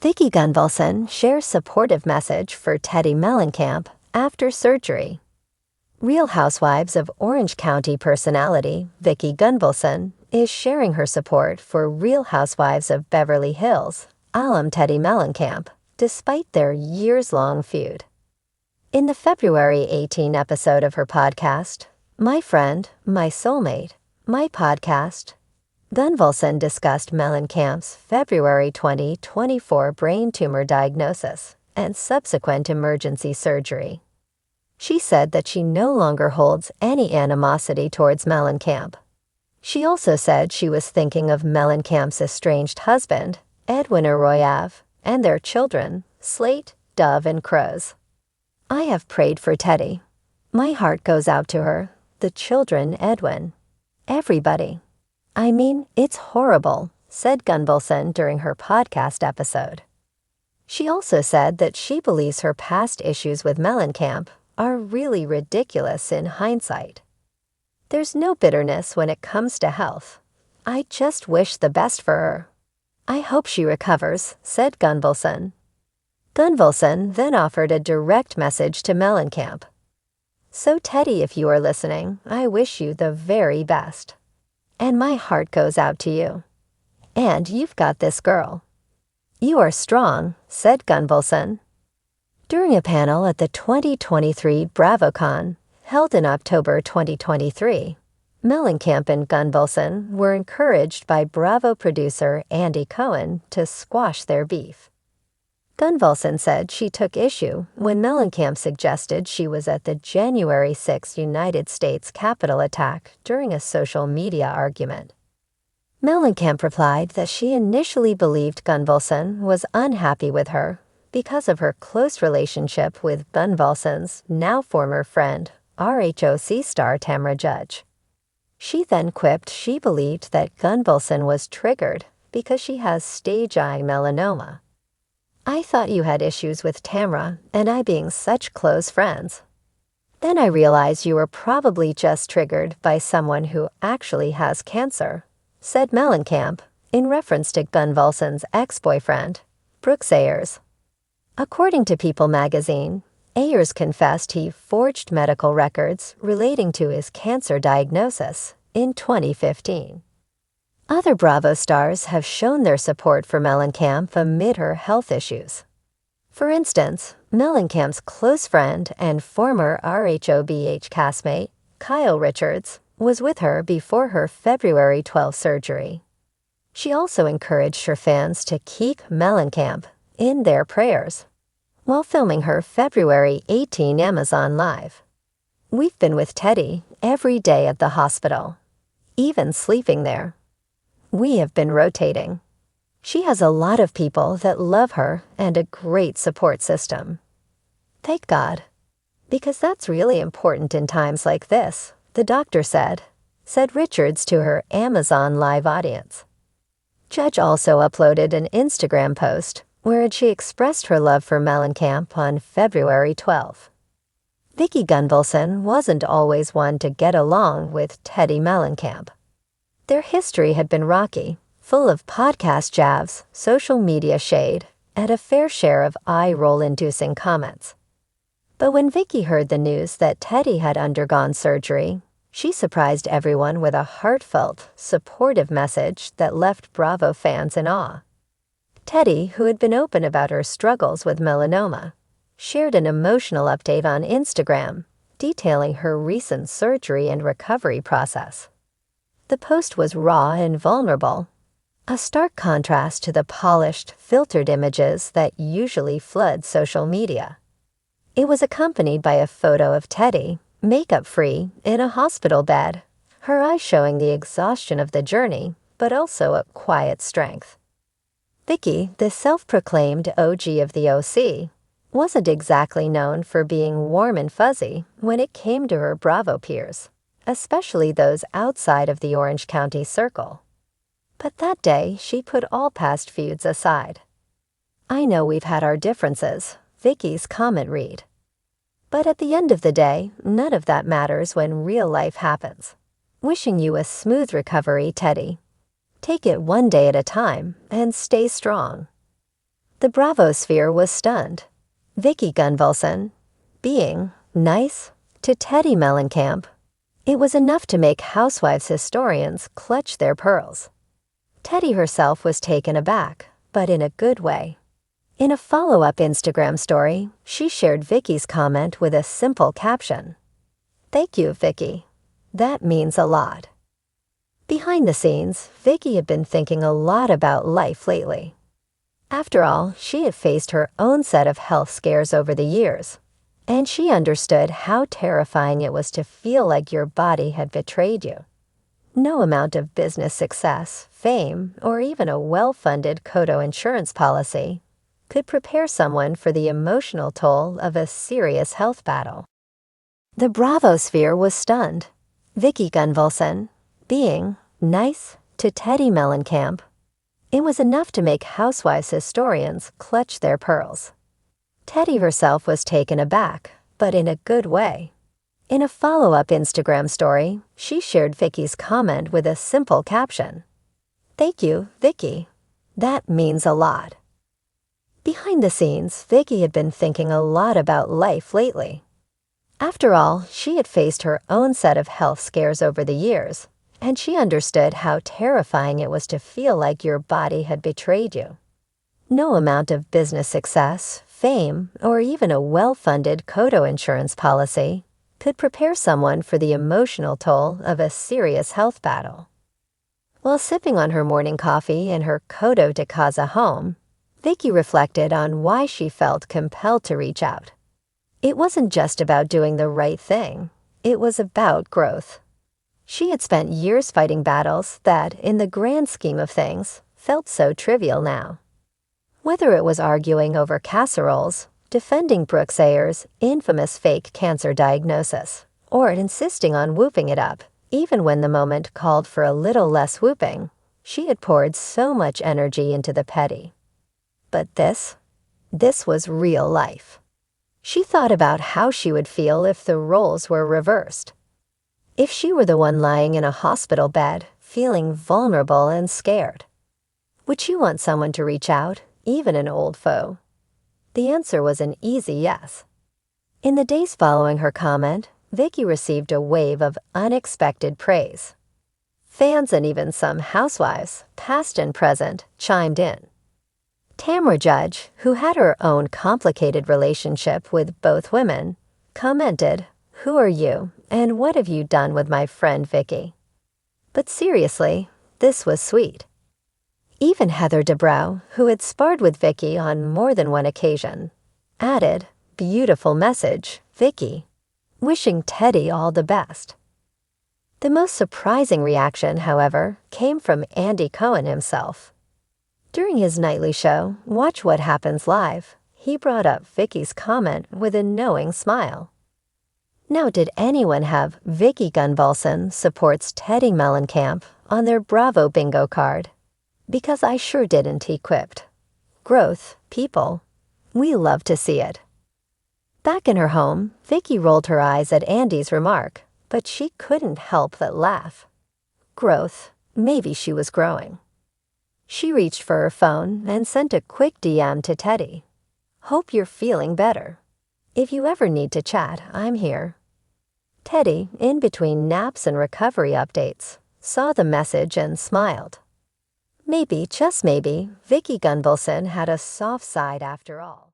Vicki Gunvalson shares supportive message for Teddi Mellencamp after surgery. Real Housewives of Orange County personality Vicki Gunvalson is sharing her support for Real Housewives of Beverly Hills alum Teddi Mellencamp, despite their years-long feud. In the February 18 episode of her podcast, My Friend, My Soulmate, My Podcast, Gunvalson discussed Mellencamp's February 2024 brain tumor diagnosis and subsequent emergency surgery. She said that she no longer holds any animosity towards Mellencamp. She also said she was thinking of Mellencamp's estranged husband, Edwin Arroyav, and their children, Slate, Dove, and Crows. I have prayed for Teddi. My heart goes out to her, the children, Edwin. Everybody. I mean, it's horrible, said Gunvalson during her podcast episode. She also said that she believes her past issues with Mellencamp are really ridiculous in hindsight. There's no bitterness when it comes to health. I just wish the best for her. I hope she recovers, said Gunvalson. Gunvalson then offered a direct message to Mellencamp. So Teddi, if you are listening, I wish you the very best. And my heart goes out to you. And you've got this, girl. You are strong, said Gunvalson. During a panel at the 2023 BravoCon, held in October 2023, Mellencamp and Gunvalson were encouraged by Bravo producer Andy Cohen to squash their beef. Gunvalson said she took issue when Mellencamp suggested she was at the January 6 United States Capitol attack during a social media argument. Mellencamp replied that she initially believed Gunvalson was unhappy with her because of her close relationship with Gunvalson's now former friend, RHOC star Tamra Judge. She then quipped she believed that Gunvalson was triggered because she has stage eye melanoma. I thought you had issues with Tamra and I being such close friends. Then I realized you were probably just triggered by someone who actually has cancer, said Mellencamp, in reference to Gunvalson's ex-boyfriend, Brooks Ayers. According to People magazine, Ayers confessed he forged medical records relating to his cancer diagnosis in 2015. Other Bravo stars have shown their support for Mellencamp amid her health issues. For instance, Mellencamp's close friend and former RHOBH castmate, Kyle Richards, was with her before her February 12 surgery. She also encouraged her fans to keep Mellencamp in their prayers while filming her February 18 Amazon Live. We've been with Teddi every day at the hospital, even sleeping there. We have been rotating. She has a lot of people that love her and a great support system. Thank God. Because that's really important in times like this, the doctor said Richards to her Amazon Live audience. Judge also uploaded an Instagram post wherein she expressed her love for Mellencamp on February 12. Vicki Gunvalson wasn't always one to get along with Teddi Mellencamp. Their history had been rocky, full of podcast jabs, social media shade, and a fair share of eye-roll-inducing comments. But when Vicki heard the news that Teddi had undergone surgery, she surprised everyone with a heartfelt, supportive message that left Bravo fans in awe. Teddi, who had been open about her struggles with melanoma, shared an emotional update on Instagram, detailing her recent surgery and recovery process. The post was raw and vulnerable, a stark contrast to the polished, filtered images that usually flood social media. It was accompanied by a photo of Teddi, makeup-free, in a hospital bed, her eyes showing the exhaustion of the journey, but also a quiet strength. Vicki, the self-proclaimed OG of the OC, wasn't exactly known for being warm and fuzzy when it came to her Bravo peers, especially those outside of the Orange County circle. But that day, she put all past feuds aside. I know we've had our differences, Vicki's comment read. But at the end of the day, none of that matters when real life happens. Wishing you a smooth recovery, Teddi. Take it one day at a time and stay strong. The Bravosphere was stunned. Vicki Gunvalson, being nice to Teddi Mellencamp, it was enough to make Housewives historians clutch their pearls. Teddi herself was taken aback, but in a good way. In a follow-up Instagram story, she shared Vicki's comment with a simple caption. "Thank you, Vicki. That means a lot." Behind the scenes, Vicki had been thinking a lot about life lately. After all, she had faced her own set of health scares over the years, and she understood how terrifying it was to feel like your body had betrayed you. No amount of business success, fame, or even a well-funded Kodo insurance policy could prepare someone for the emotional toll of a serious health battle. The Bravosphere was stunned. Vicki Gunvalson, being nice to Teddi Mellencamp, it was enough to make Housewives historians clutch their pearls. Teddi herself was taken aback, but in a good way. In a follow-up Instagram story, she shared Vicki's comment with a simple caption. "Thank you, Vicki. That means a lot." Behind the scenes, Vicki had been thinking a lot about life lately. After all, she had faced her own set of health scares over the years, and she understood how terrifying it was to feel like your body had betrayed you. No amount of business success, fame, or even a well-funded Kodo insurance policy could prepare someone for the emotional toll of a serious health battle. While sipping on her morning coffee in her Kodo de Casa home, Vicki reflected on why she felt compelled to reach out. It wasn't just about doing the right thing, it was about growth. She had spent years fighting battles that, in the grand scheme of things, felt so trivial now. Whether it was arguing over casseroles, defending Brooke Sayers' infamous fake cancer diagnosis, or insisting on whooping it up, even when the moment called for a little less whooping, she had poured so much energy into the petty. But this was real life. She thought about how she would feel if the roles were reversed. If she were the one lying in a hospital bed, feeling vulnerable and scared. Would she want someone to reach out, even an old foe? The answer was an easy yes. In the days following her comment, Vicki received a wave of unexpected praise. Fans and even some housewives, past and present, chimed in. Tamra Judge, who had her own complicated relationship with both women, commented, "Who are you, and what have you done with my friend Vicki?" But seriously, this was sweet. Even Heather Dubrow, who had sparred with Vicki on more than one occasion, added, "Beautiful message, Vicki," wishing Teddi all the best. The most surprising reaction, however, came from Andy Cohen himself. During his nightly show, Watch What Happens Live, he brought up Vicki's comment with a knowing smile. Now, did anyone have Vicki Gunvalson supports Teddi Mellencamp on their Bravo bingo card? Because I sure didn't, he quipped. Growth, people. We love to see it. Back in her home, Vicki rolled her eyes at Andy's remark, but she couldn't help but laugh. Growth, maybe she was growing. She reached for her phone and sent a quick DM to Teddi. "Hope you're feeling better. If you ever need to chat, I'm here." Teddi, in between naps and recovery updates, saw the message and smiled. Maybe, just maybe, Vicki Gunvalson had a soft side after all.